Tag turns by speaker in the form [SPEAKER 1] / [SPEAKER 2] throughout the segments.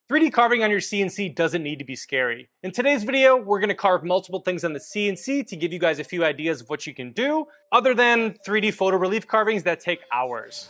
[SPEAKER 1] 3D carving on your CNC doesn't need to be scary. In today's video, we're going to carve multiple things on the CNC to give you guys a few ideas of what you can do, other than 3D photo relief carvings that take hours.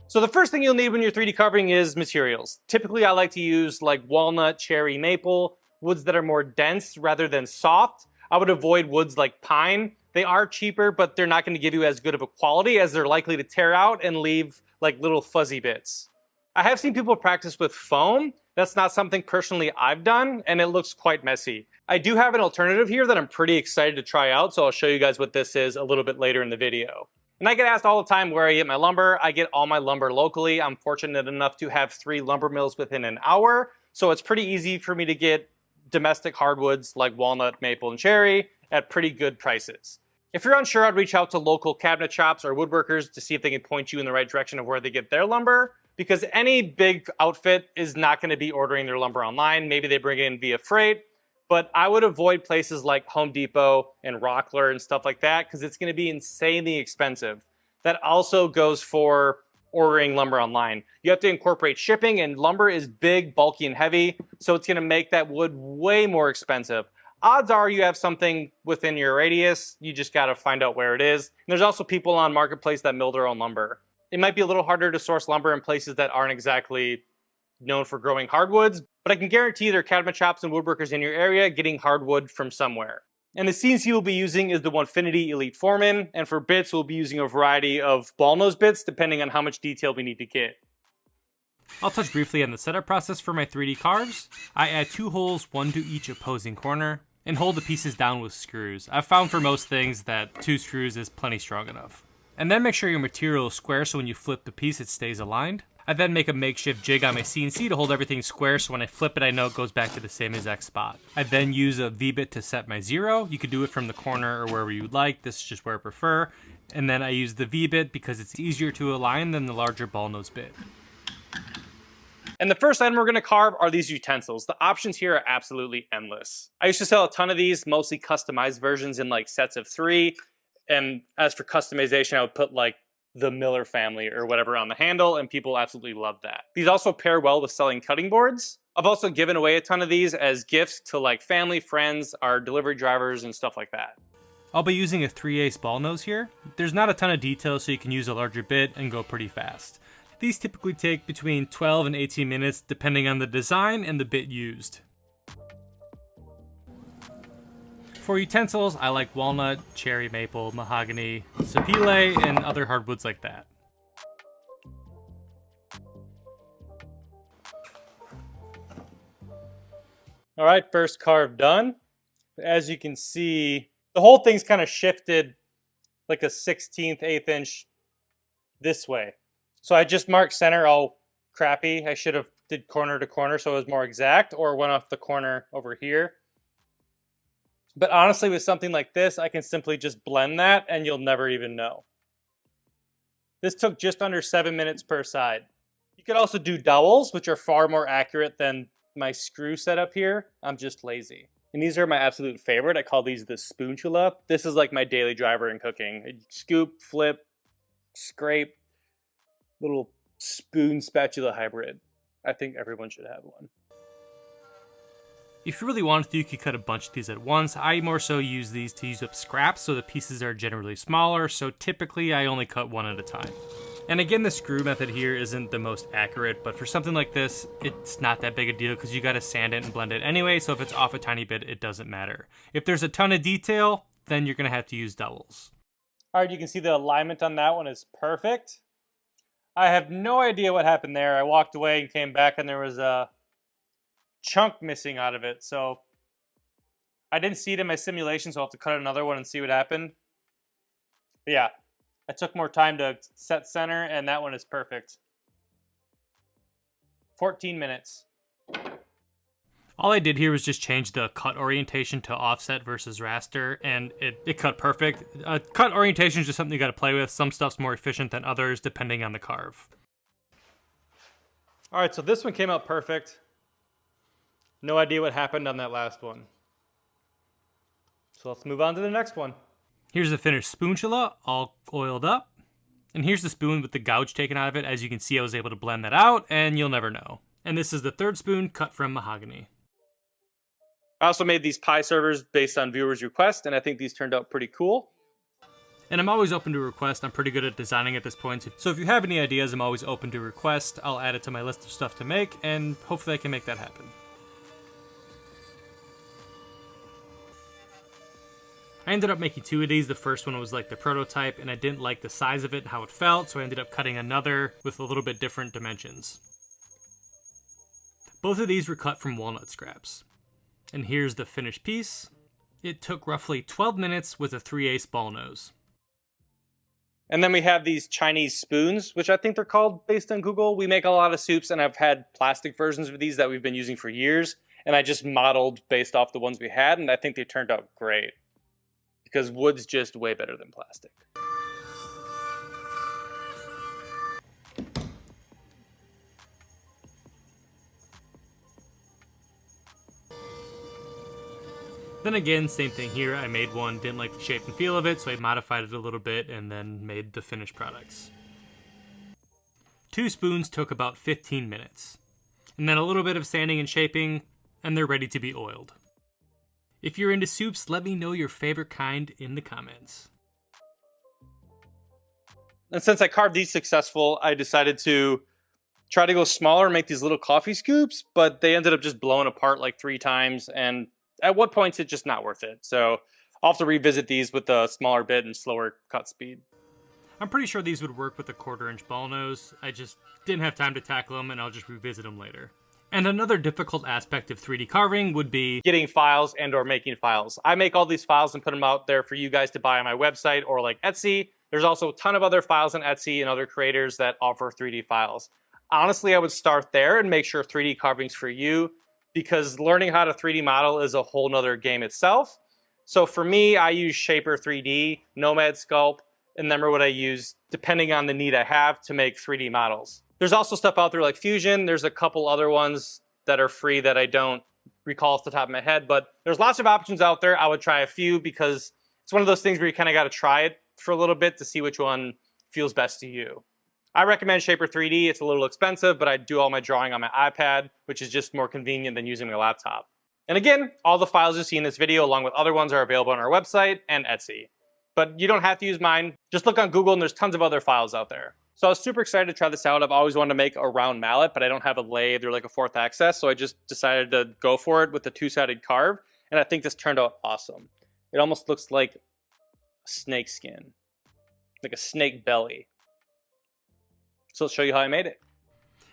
[SPEAKER 1] So the first thing you'll need when you're 3D carving is materials. Typically, I like to use like walnut, cherry, maple, woods that are more dense rather than soft. I would avoid woods like pine. They are cheaper, but they're not going to give you as good of a quality as they're likely to tear out and leave like little fuzzy bits. I have seen people practice with foam. That's not something personally I've done, and it looks quite messy. I do have an alternative here that I'm pretty excited to try out, so I'll show you guys what this is a little bit later in the video. And I get asked all the time where I get my lumber. I get all my lumber locally. I'm fortunate enough to have 3 lumber mills within an hour, so it's pretty easy for me to get domestic hardwoods like walnut, maple, and cherry at pretty good prices. If you're unsure, I'd reach out to local cabinet shops or woodworkers to see if they can point you in the right direction of where they get their lumber, because any big outfit is not going to be ordering their lumber online. Maybe they bring it in via freight, but I would avoid places like Home Depot and Rockler and stuff like that because it's going to be insanely expensive. That also goes for ordering lumber online. You have to incorporate shipping, and lumber is big, bulky, and heavy, so it's going to make that wood way more expensive. Odds are you have something within your radius, you just got to find out where it is. And there's also people on Marketplace that mill their own lumber. It might be a little harder to source lumber in places that aren't exactly known for growing hardwoods, but I can guarantee there are cabinet shops and woodworkers in your area getting hardwood from somewhere. And the CNC we'll be using is the Onefinity Elite Foreman, and for bits we'll be using a variety of ball nose bits depending on how much detail we need to get.
[SPEAKER 2] I'll touch briefly on the setup process for my 3D carves. I add 2 holes, one to each opposing corner, and hold the pieces down with screws. I've found for most things that 2 screws is plenty strong enough. And then make sure your material is square so when you flip the piece it stays aligned. I then make a makeshift jig on my CNC to hold everything square so when I flip it I know it goes back to the same exact spot. I then use a V-bit to set my 0. You could do it from the corner or wherever you'd like. This is just where I prefer. And then I use the V-bit because it's easier to align than the larger ball nose bit.
[SPEAKER 1] And the first item we're going to carve are these utensils. The options here are absolutely endless. I used to sell a ton of these, mostly customized versions in like sets of 3. And as for customization, I would put like the Miller family or whatever on the handle, and people absolutely love that. These also pair well with selling cutting boards. I've also given away a ton of these as gifts to like family, friends, our delivery drivers, and stuff like that.
[SPEAKER 2] I'll be using a 3/8 ball nose here. There's not a ton of detail, so you can use a larger bit and go pretty fast. These typically take between 12 and 18 minutes depending on the design and the bit used. For utensils, I like walnut, cherry maple, mahogany, sapele, and other hardwoods like that.
[SPEAKER 1] All right, first carve done. As you can see, the whole thing's kind of shifted like a 1/16, 1/8 inch this way. So I just marked center all crappy. I should have did corner to corner so it was more exact, or went off the corner over here. But honestly, with something like this, I can simply just blend that and you'll never even know. This took just under 7 minutes per side. You could also do dowels, which are far more accurate than my screw setup here. I'm just lazy. And these are my absolute favorite. I call these the spoonchula. This is like my daily driver in cooking. Scoop, flip, scrape, little spoon spatula hybrid. I think everyone should have one.
[SPEAKER 2] If you really wanted to, you could cut a bunch of these at once. I more so use these to use up scraps, so the pieces are generally smaller, so typically I only cut one at a time. And again, the screw method here isn't the most accurate, but for something like this, it's not that big a deal because you gotta sand it and blend it anyway, so if it's off a tiny bit, it doesn't matter. If there's a ton of detail, then you're gonna have to use dowels.
[SPEAKER 1] All right, you can see the alignment on that one is perfect. I have no idea what happened there. I walked away and came back and there was a chunk missing out of it. So I didn't see it in my simulation, so I'll have to cut another one and see what happened. But yeah, I took more time to set center and that one is perfect. 14 minutes.
[SPEAKER 2] All I did here was just change the cut orientation to offset versus raster, and it cut perfect. Cut orientation is just something you gotta play with. Some stuff's more efficient than others, depending on the carve.
[SPEAKER 1] All right, so this one came out perfect. No idea what happened on that last one. So let's move on to the next one.
[SPEAKER 2] Here's the finished spatula, all oiled up. And here's the spoon with the gouge taken out of it. As you can see, I was able to blend that out, and you'll never know. And this is the third spoon cut from mahogany.
[SPEAKER 1] I also made these pie servers based on viewers' request, and I think these turned out pretty cool.
[SPEAKER 2] And I'm always open to request. I'm pretty good at designing at this point. So if you have any ideas, I'm always open to request. I'll add it to my list of stuff to make, and hopefully I can make that happen. I ended up making 2 of these. The first one was like the prototype, and I didn't like the size of it and how it felt, so I ended up cutting another with a little bit different dimensions. Both of these were cut from walnut scraps. And here's the finished piece. It took roughly 12 minutes with a 3/8 ball nose.
[SPEAKER 1] And then we have these Chinese spoons, which I think they're called based on Google. We make a lot of soups, and I've had plastic versions of these that we've been using for years, and I just modeled based off the ones we had, and I think they turned out great. Because wood's just way better than plastic.
[SPEAKER 2] Then again, same thing here. I made one, didn't like the shape and feel of it, so I modified it a little bit and then made the finished products. 2 spoons took about 15 minutes. And then a little bit of sanding and shaping, and they're ready to be oiled. If you're into soups, let me know your favorite kind in the comments.
[SPEAKER 1] And since I carved these successful, I decided to try to go smaller and make these little coffee scoops, but they ended up just blowing apart like 3 times, and at what points it's just not worth it. So I'll have to revisit these with a smaller bit and slower cut speed.
[SPEAKER 2] I'm pretty sure these would work with a 1/4-inch ball nose. I just didn't have time to tackle them, and I'll just revisit them later. And another difficult aspect of 3D carving would be
[SPEAKER 1] getting files and or making files. I make all these files and put them out there for you guys to buy on my website or like Etsy. There's also a ton of other files on Etsy and other creators that offer 3D files. Honestly, I would start there and make sure 3D carving's for you, because learning how to 3D model is a whole nother game itself. So for me, I use Shaper 3D, Nomad Sculpt, and then what I use depending on the need I have to make 3D models. There's also stuff out there like Fusion. There's a couple other ones that are free that I don't recall off the top of my head, but there's lots of options out there. I would try a few because it's one of those things where you kind of got to try it for a little bit to see which one feels best to you. I recommend Shaper 3D. It's a little expensive, but I do all my drawing on my iPad, which is just more convenient than using my laptop. And again, all the files you see in this video, along with other ones, are available on our website and Etsy. But you don't have to use mine. Just look on Google and there's tons of other files out there. So I was super excited to try this out. I've always wanted to make a round mallet, but I don't have a lathe or like a 4th access, so I just decided to go for it with the 2-sided carve, and I think this turned out awesome. It almost looks like a snake skin, like a snake belly. So I'll show you how I made it.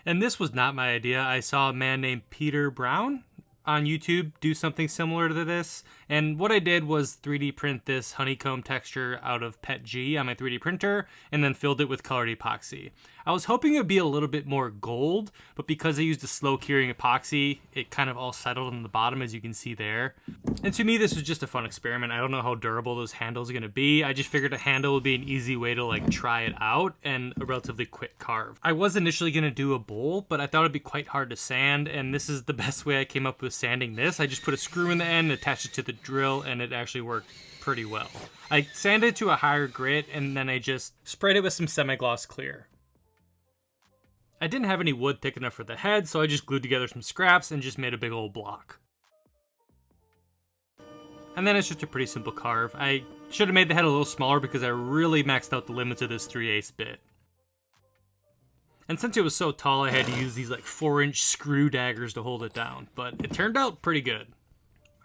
[SPEAKER 2] And this was not my idea. I saw a man named Peter Brown on YouTube do something similar to this. And what I did was 3D print this honeycomb texture out of PETG on my 3D printer and then filled it with colored epoxy. I was hoping it would be a little bit more gold, but because I used a slow curing epoxy, it kind of all settled on the bottom, as you can see there. And to me, this was just a fun experiment. I don't know how durable those handles are going to be. I just figured a handle would be an easy way to like try it out and a relatively quick carve. I was initially going to do a bowl, but I thought it'd be quite hard to sand, and this is the best way I came up with sanding this. I just put a screw in the end, attached it to the drill, and it actually worked pretty well. I sanded to a higher grit, and then I just sprayed it with some semi-gloss clear. I didn't have any wood thick enough for the head, so I just glued together some scraps and just made a big old block. And then it's just a pretty simple carve. I should have made the head a little smaller because I really maxed out the limits of this 3/8 bit. And since it was so tall, I had to use these like 4-inch screw daggers to hold it down, but it turned out pretty good.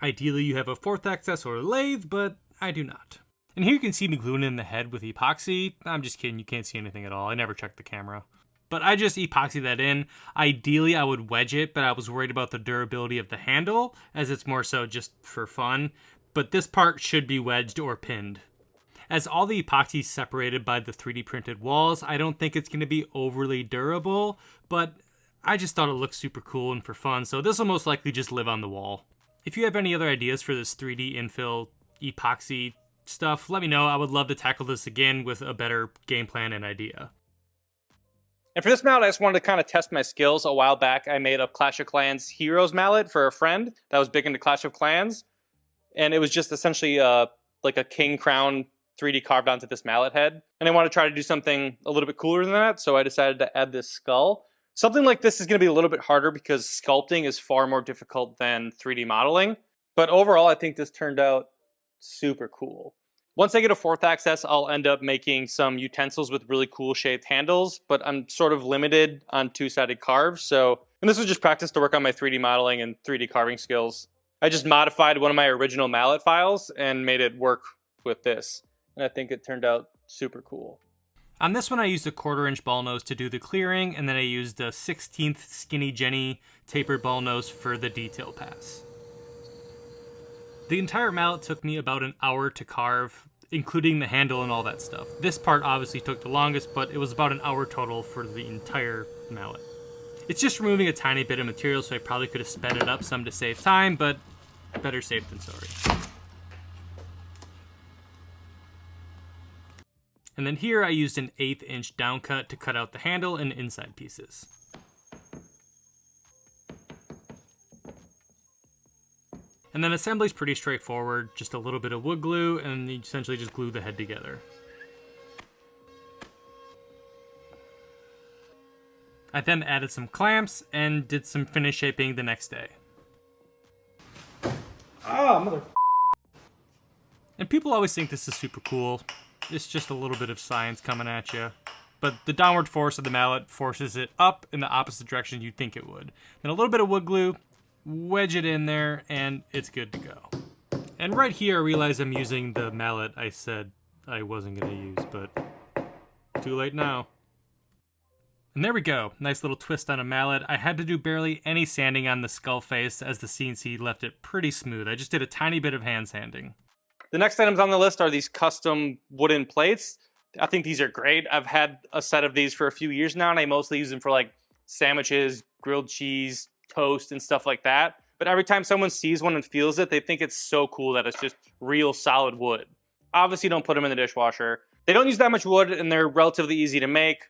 [SPEAKER 2] Ideally, you have a 4th access or a lathe, but I do not. And here you can see me gluing in the head with epoxy. I'm just kidding, you can't see anything at all. I never checked the camera. But I just epoxy that in. Ideally, I would wedge it, but I was worried about the durability of the handle, as it's more so just for fun. But this part should be wedged or pinned. As all the epoxy is separated by the 3D printed walls, I don't think it's going to be overly durable, but I just thought it looked super cool and for fun, so this will most likely just live on the wall. If you have any other ideas for this 3D infill epoxy stuff, let me know. I would love to tackle this again with a better game plan and idea.
[SPEAKER 1] And for this mallet, I just wanted to kind of test my skills. A while back, I made a Clash of Clans Heroes mallet for a friend that was big into Clash of Clans. And it was just essentially like a king crown 3D carved onto this mallet head. And I want to try to do something a little bit cooler than that, so I decided to add this skull. Something like this is going to be a little bit harder because sculpting is far more difficult than 3D modeling. But overall, I think this turned out super cool. Once I get a fourth axis, I'll end up making some utensils with really cool shaped handles, but I'm sort of limited on two-sided carves. And this was just practice to work on my 3D modeling and 3D carving skills. I just modified one of my original mallet files and made it work with this. And I think it turned out super cool.
[SPEAKER 2] On this one, I used a 1/4 inch ball nose to do the clearing, and then I used a 1/16 Skinny Jenny tapered ball nose for the detail pass. The entire mallet took me about an hour to carve, including the handle and all that stuff. This part obviously took the longest, but it was about an hour total for the entire mallet. It's just removing a tiny bit of material, so I probably could have sped it up some to save time, but better safe than sorry. And then here I used an 1/8 inch down cut to cut out the handle and inside pieces. And then assembly's pretty straightforward, just a little bit of wood glue, and you essentially just glue the head together. I then added some clamps and did some finish shaping the next day. And people always think this is super cool. It's just a little bit of science coming at you. But the downward force of the mallet forces it up in the opposite direction you'd think it would. Then a little bit of wood glue, wedge it in there, and it's good to go. And right here I realize I'm using the mallet I said I wasn't going to use, but too late now. And there we go, nice little twist on a mallet. I had to do barely any sanding on the skull face as the CNC left it pretty smooth. I just did a tiny bit of hand sanding.
[SPEAKER 1] The next items on the list are these custom wooden plates. I think these are great. I've had a set of these for a few years now, and I mostly use them for like sandwiches, grilled cheese, toast, and stuff like that. But every time someone sees one and feels it, they think it's so cool that it's just real solid wood. Obviously, don't put them in the dishwasher. They don't use that much wood, and they're relatively easy to make.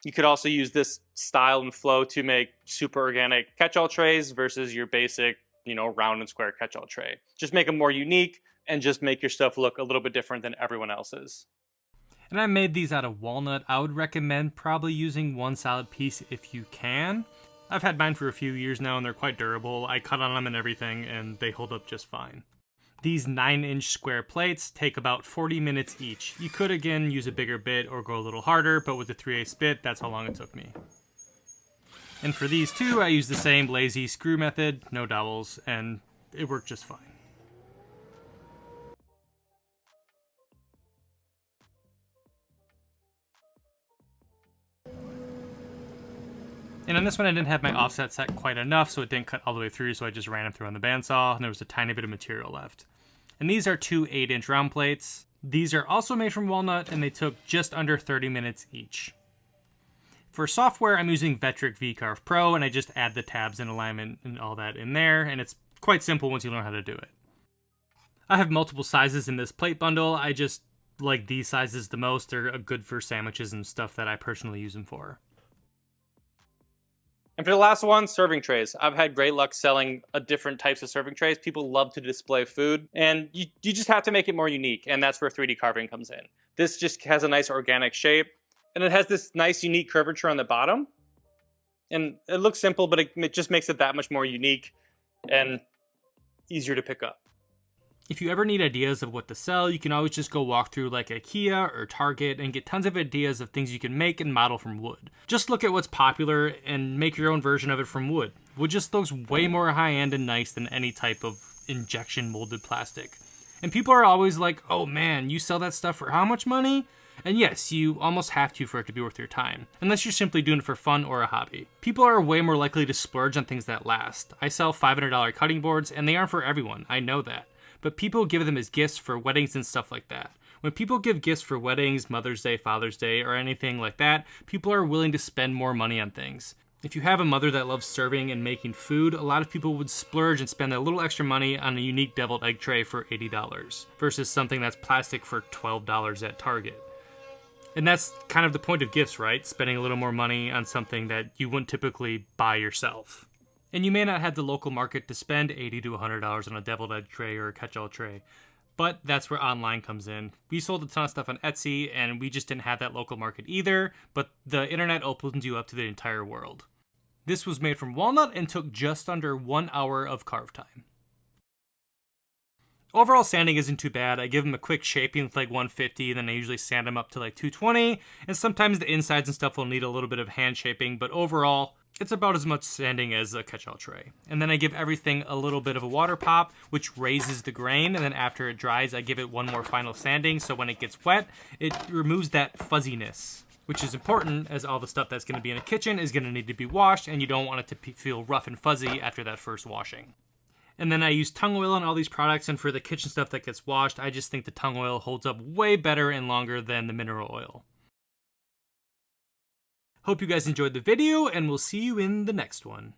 [SPEAKER 1] You could also use this style and flow to make super organic catch-all trays versus your basic, round and square catch-all tray. Just make them more unique and just make your stuff look a little bit different than everyone else's.
[SPEAKER 2] And I made these out of walnut. I would recommend probably using one solid piece if you can. I've had mine for a few years now and they're quite durable. I cut on them and everything and they hold up just fine. These 9-inch square plates take about 40 minutes each. You could again use a bigger bit or go a little harder, but with the 3/8 bit, that's how long it took me. And for these two, I used the same lazy screw method, no dowels, and it worked just fine. And on this one, I didn't have my offset set quite enough, so it didn't cut all the way through, so I just ran them through on the bandsaw, and there was a tiny bit of material left. And these are two 8-inch round plates. These are also made from walnut, and they took just under 30 minutes each. For software, I'm using Vectric VCarve Pro, and I just add the tabs and alignment and all that in there, and it's quite simple once you learn how to do it. I have multiple sizes in this plate bundle. I just like these sizes the most. They're good for sandwiches and stuff that I personally use them for.
[SPEAKER 1] And for the last one, serving trays. I've had great luck selling different types of serving trays. People love to display food, and you just have to make it more unique, and that's where 3D carving comes in. This just has a nice organic shape, and it has this nice unique curvature on the bottom. And it looks simple, but it just makes it that much more unique and easier to pick up.
[SPEAKER 2] If you ever need ideas of what to sell, you can always just go walk through like IKEA or Target and get tons of ideas of things you can make and model from wood. Just look at what's popular and make your own version of it from wood. Wood just looks way more high-end and nice than any type of injection molded plastic. And people are always like, oh man, you sell that stuff for how much money? And yes, you almost have to for it to be worth your time, unless you're simply doing it for fun or a hobby. People are way more likely to splurge on things that last. I sell $500 cutting boards and they aren't for everyone, I know that. But people give them as gifts for weddings and stuff like that. When people give gifts for weddings, Mother's Day, Father's Day, or anything like that, people are willing to spend more money on things. If you have a mother that loves serving and making food, a lot of people would splurge and spend a little extra money on a unique deviled egg tray for $80 versus something that's plastic for $12 at Target. And that's kind of the point of gifts, right? Spending a little more money on something that you wouldn't typically buy yourself. And you may not have the local market to spend $80 to $100 on a deviled egg tray or a catch-all tray. But that's where online comes in. We sold a ton of stuff on Etsy, and we just didn't have that local market either, but the internet opens you up to the entire world. This was made from walnut and took just under 1 hour of carve time. Overall sanding isn't too bad. I give them a quick shaping with like 150, and then I usually sand them up to like 220, and sometimes the insides and stuff will need a little bit of hand shaping, but overall, it's about as much sanding as a catch-all tray. And then I give everything a little bit of a water pop, which raises the grain, and then after it dries, I give it one more final sanding, so when it gets wet, it removes that fuzziness, which is important as all the stuff that's going to be in the kitchen is going to need to be washed, and you don't want it to feel rough and fuzzy after that first washing. And then I use tung oil on all these products, and for the kitchen stuff that gets washed, I just think the tung oil holds up way better and longer than the mineral oil. Hope you guys enjoyed the video, and we'll see you in the next one.